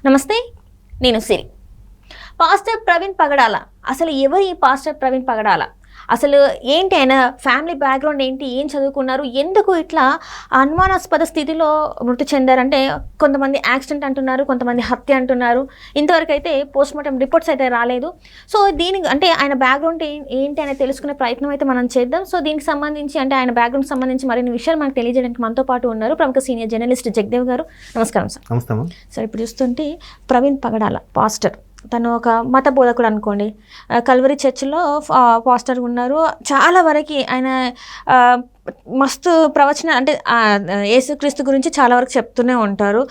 నమస్తే, నేను సిరి. పాస్టర్ ప్రవీణ్ పగడాల, అసలు ఎవరు ఈ పాస్టర్ ప్రవీణ్ పగడాల? అసలు ఏంటి ఆయన ఫ్యామిలీ బ్యాక్గ్రౌండ్ ఏంటి, ఏం చదువుకున్నారు, ఎందుకు ఇట్లా అనుమానాస్పద స్థితిలో మృతి చెందారంటే కొంతమంది యాక్సిడెంట్ అంటున్నారు, కొంతమంది హత్య అంటున్నారు. ఇంతవరకు అయితే పోస్ట్మార్టం రిపోర్ట్స్ అయితే రాలేదు. సో దీనికి అంటే ఆయన బ్యాక్గ్రౌండ్ ఏంటి అనేది తెలుసుకునే ప్రయత్నం అయితే మనం చేద్దాం. సో దీనికి సంబంధించి అంటే ఆయన బ్యాక్గ్రౌండ్ సంబంధించి మరిన్ని విషయాలు మనకు తెలియజేయడానికి మనతో పాటు ఉన్నారు ప్రముఖ సీనియర్ జర్నలిస్ట్ జగదేవ్ గారు. నమస్కారం సార్. నమస్తే. సార్, ఇప్పుడు చూస్తుంటే ప్రవీణ్ పగడాల పాస్టర్, తను ఒక మత బోధకుడు అనుకోండి, కల్వరి చర్చిలో పాస్టర్ ఉన్నారు. చాలా వరకు ఆయన మస్తు ప్రవచన అంటే యేసుక్రీస్తు గురించి చాలా వరకు చెప్తూనే ఉంటారు.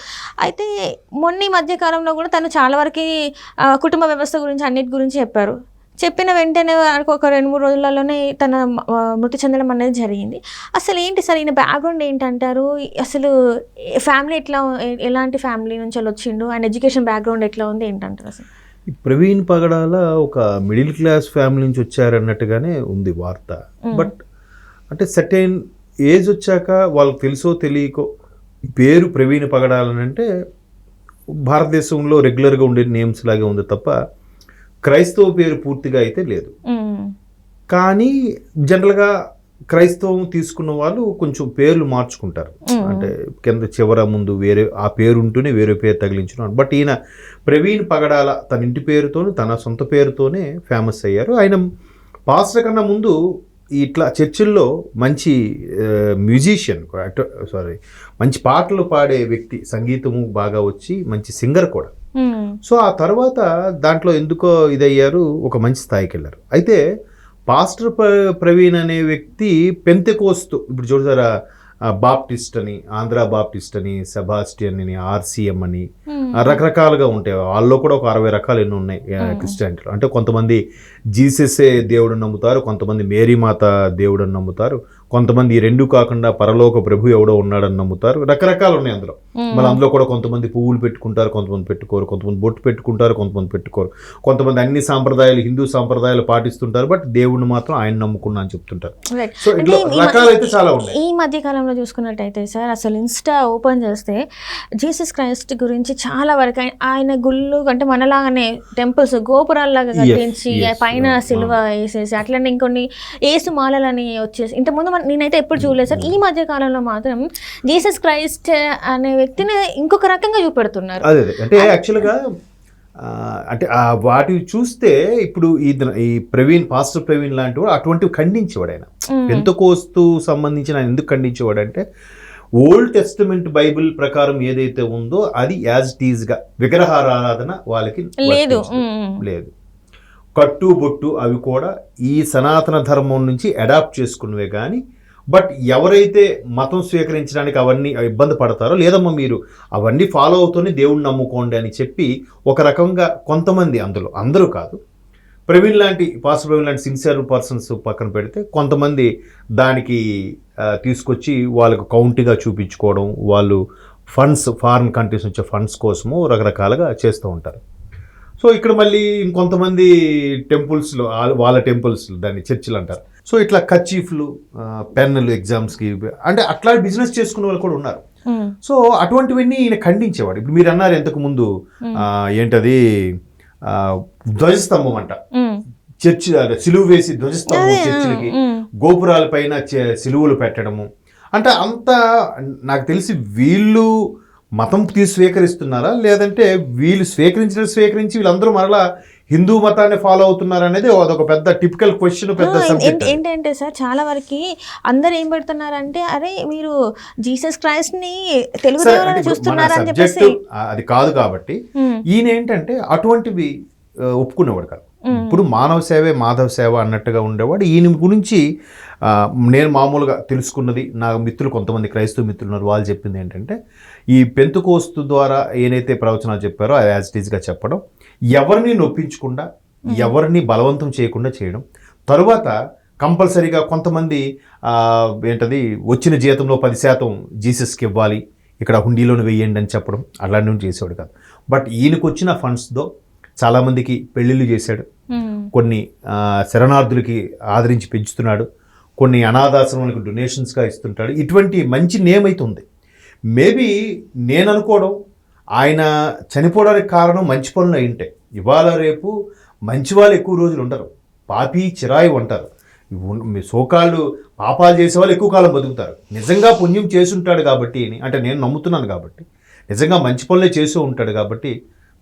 అయితే మొన్న మధ్యకాలంలో కూడా తను చాలా వరకు కుటుంబ వ్యవస్థ గురించి అన్నిటి గురించి చెప్పారు. చెప్పిన వెంటనే ఒక 2-3 రోజులలోనే తన మృతి చెందడం అనేది జరిగింది. అసలు ఏంటి సార్ ఈయన బ్యాక్గ్రౌండ్ ఏంటంటారు? అసలు ఫ్యామిలీ ఎలాంటి ఫ్యామిలీ నుంచి వచ్చిండు, ఆయన ఎడ్యుకేషన్ బ్యాక్గ్రౌండ్ ఎట్లా ఉంది ఏంటంటారు? అసలు ప్రవీణ్ పగడాల ఒక మిడిల్ క్లాస్ ఫ్యామిలీ నుంచి వచ్చారన్నట్టుగానే ఉంది వార్త. బట్ అంటే సర్టెన్ ఏజ్ వచ్చాక వాళ్ళకి తెలుసో తెలియకో పేరు ప్రవీణ్ పగడాలనంటే భారతదేశంలో రెగ్యులర్గా ఉండే నేమ్స్ లాగే ఉంది తప్ప క్రైస్తవ పేరు పూర్తిగా అయితే లేదు. కానీ జనరల్గా క్రైస్తవం తీసుకున్న వాళ్ళు కొంచెం పేర్లు మార్చుకుంటారు. అంటే కింద చివర ముందు వేరే ఆ పేరు ఉంటూనే వేరే పేరు తగిలించున్నాడు. బట్ ఈయన ప్రవీణ్ పగడాల తన ఇంటి పేరుతోనే తన సొంత పేరుతోనే ఫేమస్ అయ్యారు. ఆయన పాస్టర్ కన్నా ముందు ఇట్లా చర్చిల్లో మంచి మ్యూజిషియన్, మంచి పాటలు పాడే వ్యక్తి, సంగీతము బాగా వచ్చి మంచి సింగర్ కూడా. సో ఆ తర్వాత దాంట్లో ఎందుకో ఇదయ్యారు, ఒక మంచి స్థాయికి వెళ్ళారు. అయితే పాస్టర్ ప్రవీణ్ అనే వ్యక్తి పెంతెకోస్తు, ఇప్పుడు చూసారా, బాప్టిస్ట్ అని, ఆంధ్ర బాప్టిస్ట్ అని, సెబాస్టియన్ అని, ఆర్సీఎం అని రకరకాలుగా ఉంటాయి. వాళ్ళలో కూడా ఒక 60 రకాలు ఎన్నో ఉన్నాయి క్రిస్టియానిటీలో. అంటే కొంతమంది జీససే దేవుడని నమ్ముతారు, కొంతమంది మేరీమాత దేవుడని నమ్ముతారు, కొంతమంది ఈ రెండు కాకుండా పరలోక ప్రభు ఎవడో ఉన్నాడని నమ్ముతారు. రకరకాలు ఉన్నాయి అందులో. మళ్ళీ అందులో కూడా కొంతమంది పువ్వులు పెట్టుకుంటారు, కొంతమంది పెట్టుకోరు, కొంతమంది బొట్టు పెట్టుకుంటారు, కొంతమంది పెట్టుకోరు, కొంతమంది అన్ని సాంప్రదాయాలు హిందూ సాంప్రదాయాలు పాటిస్తుంటారు, బట్ దేవుడిని మాత్రం ఆయన నమ్ముకున్నా అని చెప్తుంటారు. సో ఇట్లా రకాలైతే చాలా ఉన్నాయి. ఈ మధ్య కాలంలో చూసుకున్నట్టయితే సార్, అసలు ఇన్స్టా ఓపెన్ చేస్తే జీసస్ క్రైస్ట్ గురించి చాలా వరకు ఆయన గుళ్ళు అంటే మనలాగానే టెంపుల్స్ గోపురాల్లాగా కట్టించి పైన సిలువ వేసేసి అట్లనే ఇంకొన్ని ఏసు మాలలని వచ్చేసి ఇంతకుముందు నేనైతే ఎప్పుడు చూడలేదు సార్. ఈ మధ్య కాలంలో మాత్రం జీసస్ క్రైస్ట్ అనే వ్యక్తిని ఇంకొక రకంగా చూపెడుతున్నారు. అదే అంటే యాక్చువల్గా అంటే వాటివి చూస్తే ఇప్పుడు ఈ ప్రవీణ్, పాస్టర్ ప్రవీణ్ లాంటి వాడు అటువంటివి ఖండించేవాడు. ఆయన పెంతెకోస్తు సంబంధించిన ఆయన ఎందుకు ఖండించేవాడు అంటే, ఓల్డ్ టెస్టమెంట్ బైబిల్ ప్రకారం ఏదైతే ఉందో అది యాజ్ ఇట్ ఈజ్గా విగ్రహారాధన వాళ్ళకి లేదు. కట్టు బొట్టు అవి కూడా ఈ సనాతన ధర్మం నుంచి అడాప్ట్ చేసుకున్నవే. కానీ బట్ ఎవరైతే మతం స్వీకరించడానికి అవన్నీ ఇబ్బంది పడతారో, లేదమ్మా మీరు అవన్నీ ఫాలో అవుతూనే దేవుణ్ణి నమ్ముకోండి అని చెప్పి ఒక రకంగా కొంతమంది, అందులో అందరూ కాదు, ప్రవీణ్ లాంటి పాస్టర్ ప్రవీణ్ లాంటి సిన్సియర్ పర్సన్స్ పక్కన పెడితే కొంతమంది దానికి తీసుకొచ్చి వాళ్ళకు కౌంటీగా చూపించుకోవడం, వాళ్ళు ఫండ్స్, ఫారిన్ కంట్రీస్ వచ్చే ఫండ్స్ కోసము రకరకాలుగా చేస్తూ ఉంటారు. సో ఇక్కడ మళ్ళీ ఇంకొంతమంది టెంపుల్స్లో, వాళ్ళ టెంపుల్స్లో దాన్ని చర్చిలు అంటారు. సో ఇట్లా కచీఫ్లు, పెన్నులు ఎగ్జామ్స్కి అంటే అట్లా బిజినెస్ చేసుకునే వాళ్ళు కూడా ఉన్నారు. సో అటువంటివన్నీ ఈయన ఖండించేవాడు. ఇప్పుడు మీరు అన్నారు ఇంతకు ముందు ఏంటది ధ్వజస్తంభం అంట, చర్చి సిలువు వేసి ధ్వజస్తంభం, చర్చిలకి గోపురాల పైన సిలువులు పెట్టడము అంటే అంతా నాకు తెలిసి వీళ్ళు మతం స్వీకరిస్తున్నారా, లేదంటే వీళ్ళు స్వీకరించి వీళ్ళందరూ మరలా హిందూ మతాన్ని ఫాలో అవుతున్నారు అనేది అదొక పెద్ద టిపికల్ క్వశ్చన్, పెద్ద సబ్జెక్ట్. ఏంటంటే సార్, చాలా వరకు అందరు ఏం పెడుతున్నారంటే, అరే మీరు జీసస్ క్రైస్ట్ ని తెలుగు దేవులని చూస్తున్నారా అని చెప్పేసి. అది కాదు కాబట్టి ఈయన ఏంటంటే అటువంటివి ఒప్పుకునేవాడు కాదు. ఇప్పుడు మానవ సేవే మాధవ సేవ అన్నట్టుగా ఉండేవాడు. ఈయన గురించి నేను మామూలుగా తెలుసుకున్నది, నా మిత్రులు కొంతమంది క్రైస్తవ మిత్రులు ఉన్నారు, వాళ్ళు చెప్పింది ఏంటంటే, ఈ పెంతెకోస్తు ద్వారా ఏనైతే ప్రవచనాలు చెప్పారో అది యాజ్ ఇట్ ఈజ్గా చెప్పడం, ఎవరిని నొప్పించకుండా, ఎవరిని బలవంతం చేయకుండా చేయడం, తరువాత కంపల్సరీగా కొంతమంది ఏంటది వచ్చిన జీతంలో 10% జీసస్కి ఇవ్వాలి, ఇక్కడ హుండీలోనే వెయ్యండి అని చెప్పడం, అలాంటివి చేసేవాడు కాదు. బట్ ఈయనకు వచ్చిన ఫండ్స్తో చాలామందికి పెళ్ళిళ్ళు చేశాడు, కొన్ని శరణార్థులకి ఆదరించి పెంచుతున్నాడు, కొన్ని అనాథాశ్రమాలకు డొనేషన్స్గా ఇస్తుంటాడు. ఇటువంటి మంచి నేమ్ అయితే ఉంది. మేబీ నేను అనుకోవడం ఆయన చనిపోవడానికి కారణం మంచి పనులు అయి ఉంటాయి. ఇవాళ రేపు మంచి వాళ్ళు ఎక్కువ రోజులు ఉండరు, పాపి చిరాయి ఉంటారు. సోకాళ్ళు పాపాలు చేసేవాళ్ళు ఎక్కువ కాలం బతుకుతారు. నిజంగా పుణ్యం చేసి ఉంటాడు కాబట్టి, అంటే నేను నమ్ముతున్నాను కాబట్టి, నిజంగా మంచి పనులే చేస్తూ ఉంటాడు కాబట్టి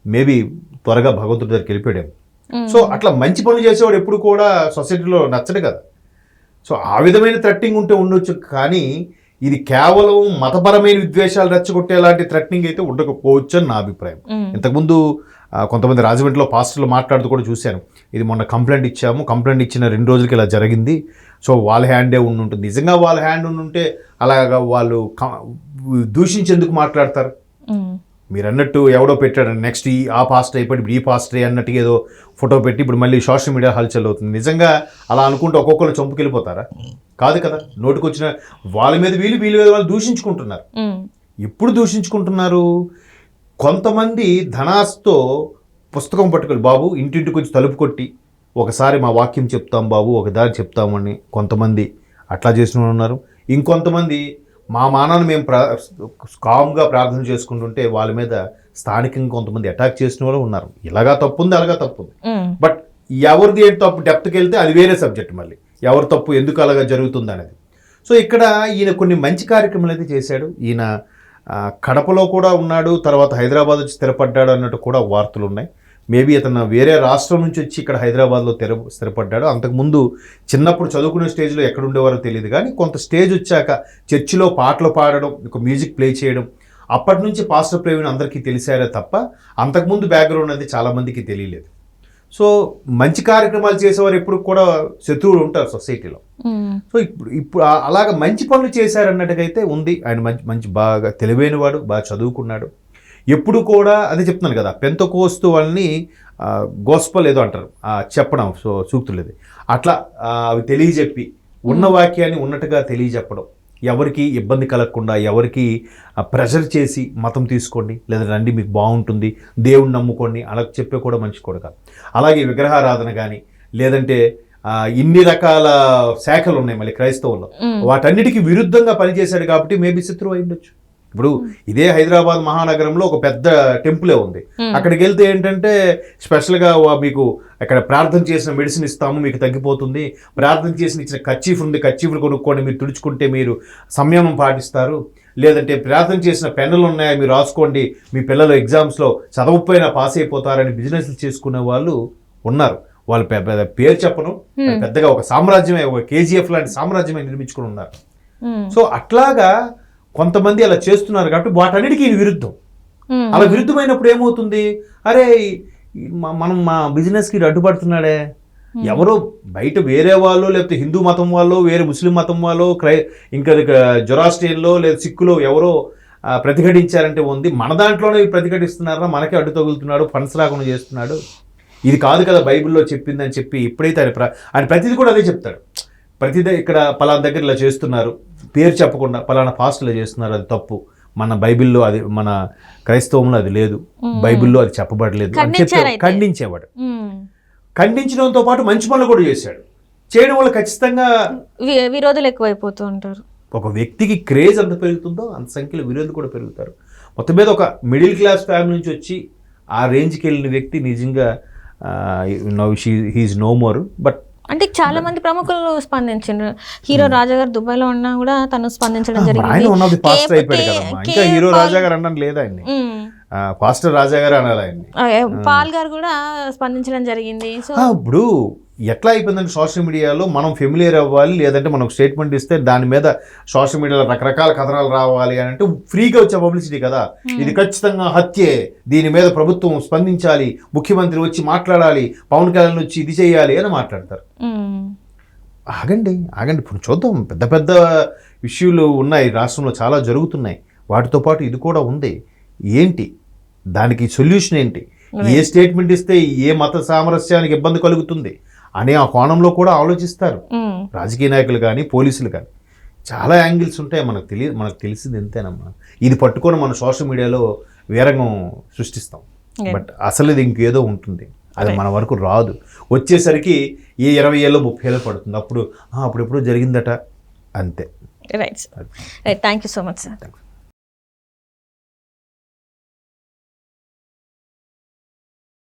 మేబీ త్వరగా భగవంతుడి దగ్గరికి వెళ్ళిపోయాడు. సో అట్లా మంచి పనులు చేసేవాడు ఎప్పుడు కూడా సొసైటీలో నచ్చడు కదా. సో ఆ విధమైన థ్రెట్నింగ్ ఉంటే ఉండొచ్చు, కానీ ఇది కేవలం మతపరమైన విద్వేషాలు రెచ్చగొట్టేలాంటి థ్రెట్నింగ్ అయితే ఉండకపోవచ్చు అని నా అభిప్రాయం. ఇంతకుముందు కొంతమంది రాజమండ్రిలో పాస్టర్లు మాట్లాడుతూ కూడా చూశాను, ఇది మొన్న కంప్లైంట్ ఇచ్చాము, కంప్లైంట్ ఇచ్చిన 2 రోజులకి ఇలా జరిగింది, సో వాళ్ళ హ్యాండే ఉంటుంది. నిజంగా వాళ్ళ హ్యాండ్ ఉంటే అలాగా వాళ్ళు దూషించేందుకు మాట్లాడతారు? మీరు అన్నట్టు ఎవడో పెట్టాడు నెక్స్ట్ ఆ పాస్టర్ అయిపోయి ఇప్పుడు ఈ పాస్టరే అన్నట్టుగా ఏదో ఫోటో పెట్టి ఇప్పుడు మళ్ళీ సోషల్ మీడియా హల్చల్ అవుతుంది. నిజంగా అలా అనుకుంటే ఒక్కొక్కరు చంపుకెళ్ళిపోతారా? కాదు కదా. నోటికొచ్చిన వాళ్ళ మీద వీళ్ళు వాళ్ళు దూషించుకుంటున్నారు. ఎప్పుడు దూషించుకుంటున్నారు? కొంతమంది ధనాస్తో పుస్తకం పట్టుకొని బాబు ఇంటింటికి వచ్చి తలుపు కొట్టి ఒకసారి మా వాక్యం చెప్తాం బాబు, ఒక దారి చెప్తామని కొంతమంది అట్లా చేసిన ఉన్నారు. ఇంకొంతమంది మా మానాన్ని మేము కామ్గా ప్రార్థన చేసుకుంటుంటే వాళ్ళ మీద స్థానికంగా కొంతమంది అటాక్ చేసిన వాళ్ళు ఉన్నారు. ఇలాగా తప్పుంది, అలాగా తప్పుంది. బట్ ఎవరిది ఏంటి తప్పు డెప్త్కి వెళ్తే అది వేరే సబ్జెక్ట్. మళ్ళీ ఎవరి తప్పు ఎందుకు అలాగా జరుగుతుంది అనేది. సో ఇక్కడ ఈయన కొన్ని మంచి కార్యక్రమాలు అయితే చేశాడు. ఈయన కడపలో కూడా ఉన్నాడు, తర్వాత హైదరాబాద్ వచ్చి స్థిరపడ్డాడు అన్నట్టు కూడా వార్తలు ఉన్నాయి. మేబీ అతను వేరే రాష్ట్రం నుంచి వచ్చి ఇక్కడ హైదరాబాద్లో స్థిరపడ్డాడు. అంతకుముందు చిన్నప్పుడు చదువుకునే స్టేజ్లో ఎక్కడ ఉండేవారో తెలియదు, కానీ కొంత స్టేజ్ వచ్చాక చర్చిలో పాటలు పాడడం, ఒక మ్యూజిక్ ప్లే చేయడం, అప్పటి నుంచి పాస్టర్ ప్రవీణ్ అందరికీ తెలిసారే తప్ప అంతకుముందు బ్యాక్గ్రౌండ్ అనేది చాలామందికి తెలియలేదు. సో మంచి కార్యక్రమాలు చేసేవారు ఎప్పుడు కూడా శత్రువులు ఉంటారు సొసైటీలో. సో ఇప్పుడు అలాగ మంచి పనులు చేశారన్నట్టుగా అయితే ఉంది. ఆయన మంచి బాగా తెలివైనవాడు, బాగా చదువుకున్నాడు. ఎప్పుడు కూడా అదే చెప్తున్నాను కదా, పెంతెకోస్తు వాళ్ళని గోస్పల్ ఏదో అంటారు చెప్పడం, సో సూక్తులు అట్లా అవి తెలియజెప్పి ఉన్న వాక్యాన్ని ఉన్నట్టుగా తెలియజెప్పడం, ఎవరికి ఇబ్బంది కలగకుండా, ఎవరికి ప్రెషర్ చేసి మతం తీసుకోండి లేదా రండి మీకు బాగుంటుంది దేవుణ్ణి నమ్ముకోండి అలా చెప్పే కూడా మంచి కూడా కాదు. అలాగే విగ్రహారాధన కానీ లేదంటే ఇన్ని రకాల శాఖలు ఉన్నాయి మళ్ళీ క్రైస్తవుల్లో, వాటన్నిటికీ విరుద్ధంగా పనిచేశాడు కాబట్టి మేబీ శత్రువు అయ్యుండొచ్చు. ఇప్పుడు ఇదే హైదరాబాద్ మహానగరంలో ఒక పెద్ద టెంపులే ఉంది. అక్కడికి వెళ్తే ఏంటంటే స్పెషల్గా మీకు అక్కడ ప్రార్థన చేసిన మెడిసిన్ ఇస్తాము, మీకు తగ్గిపోతుంది, ప్రార్థన చేసిన ఇచ్చిన కర్చీఫ్ ఉంది, కర్చీఫ్లు కొనుక్కోండి, మీరు తుడుచుకుంటే మీరు సంయమనం పాటిస్తారు, లేదంటే ప్రార్థన చేసిన పెన్నులు ఉన్నాయి మీరు రాసుకోండి, మీ పిల్లలు ఎగ్జామ్స్లో చదవకపోయినా పాస్ అయిపోతారని బిజినెస్లు చేసుకునే వాళ్ళు ఉన్నారు. వాళ్ళు పేరు చెప్పను, పెద్దగా ఒక సామ్రాజ్యమే, ఒక కేజీఎఫ్ లాంటి సామ్రాజ్యమే నిర్మించుకుని ఉన్నారు. సో అట్లాగా కొంతమంది అలా చేస్తున్నారు కాబట్టి వాటన్నిటికీ విరుద్ధం. అలా విరుద్ధమైనప్పుడు ఏమవుతుంది, అరే మనం మా బిజినెస్కి అడ్డుపడుతున్నాడే, ఎవరో బయట వేరే వాళ్ళు లేకపోతే హిందూ మతం వాళ్ళు, వేరే ముస్లిం మతం వాళ్ళు, ఇంకా జొరాస్ట్రియన్లో లేదా సిక్కులో ఎవరో ప్రతిఘటించారంటే ఉంది, మన దాంట్లోనే ప్రతిఘటిస్తున్నారా, మనకే అడ్డు తగులుతున్నాడు, ఫండ్స్ రాకుండా చేస్తున్నాడు, ఇది కాదు కదా బైబిల్లో చెప్పిందని చెప్పి ఎప్పుడైతే ఆయన ప్రతిదీ కూడా అదే చెప్తాడు. ప్రతిదీ ఇక్కడ పలానా దగ్గర ఇలా చేస్తున్నారు, పేరు చెప్పకుండా పలానా పాస్టర్లు చేస్తున్నారు, అది తప్పు, మన బైబిల్లో అది, మన క్రైస్తవంలో అది లేదు, బైబిల్లో అది చెప్పబడలేదు అని చెప్పి ఖండించేవాడు. ఖండించడంతో పాటు మంచి పనులు కూడా చేశాడు. చేయడం వల్ల ఖచ్చితంగా విరోధులు ఎక్కువైపోతూ ఉంటారు. ఒక వ్యక్తికి క్రేజ్ ఎంత పెరుగుతుందో అంత సంఖ్యలో విరోధులు కూడా పెరుగుతారు. మొత్తం మీద ఒక మిడిల్ క్లాస్ ఫ్యామిలీ నుంచి వచ్చి ఆ రేంజ్కి వెళ్ళిన వ్యక్తి నిజంగా హీఈస్ నో మోర్. బట్ అంటే చాలా మంది ప్రముఖులు స్పందించారు. హీరో రాజా గారు దుబాయ్లో ఉన్నా కూడా తను స్పందించడం జరిగింది. ఇంకా హీరో రాజా గారు అనడం లేదా ఆయన్ని, పాస్టర్ రాజా గారు అనాలి ఆయన్ని. పాల్ గారు కూడా స్పందించడం జరిగింది. సో ఇప్పుడు ఎట్లా అయిపోయిందంటే సోషల్ మీడియాలో మనం ఫెమిలియర్ అవ్వాలి, లేదంటే మనకు స్టేట్మెంట్ ఇస్తే దాని మీద సోషల్ మీడియాలో రకరకాల కథనాలు రావాలి అని అంటే ఫ్రీగా వచ్చే పబ్లిసిటీ కదా, ఇది ఖచ్చితంగా హత్యే, దీని మీద ప్రభుత్వం స్పందించాలి, ముఖ్యమంత్రి వచ్చి మాట్లాడాలి, పవన్ కళ్యాణ్ వచ్చి ఇది చేయాలి అని మాట్లాడతారు. ఆగండి ఇప్పుడు చూద్దాం, పెద్ద పెద్ద ఇష్యూలు ఉన్నాయి రాష్ట్రంలో, చాలా జరుగుతున్నాయి, వాటితో పాటు ఇది కూడా ఉంది. ఏంటి దానికి సొల్యూషన్ ఏంటి, ఏ స్టేట్మెంట్ ఇస్తే ఏ మత సామరస్యానికి ఇబ్బంది కలుగుతుంది అనే ఆ కోణంలో కూడా ఆలోచిస్తారు రాజకీయ నాయకులు కానీ పోలీసులు కానీ. చాలా యాంగిల్స్ ఉంటాయి, మనకు తెలిసింది ఎంతేనమ్మా. ఇది పట్టుకొని మనం సోషల్ మీడియాలో వీరంగం సృష్టిస్తాం, బట్ అసలు ఇది ఇంకేదో ఉంటుంది, అది మన వరకు రాదు. వచ్చేసరికి ఏ 20 ఏళ్ళు 30 ఏళ్ళు పడుతుంది, అప్పుడు ఎప్పుడో జరిగిందట అంతే. Right, thank you so much sir.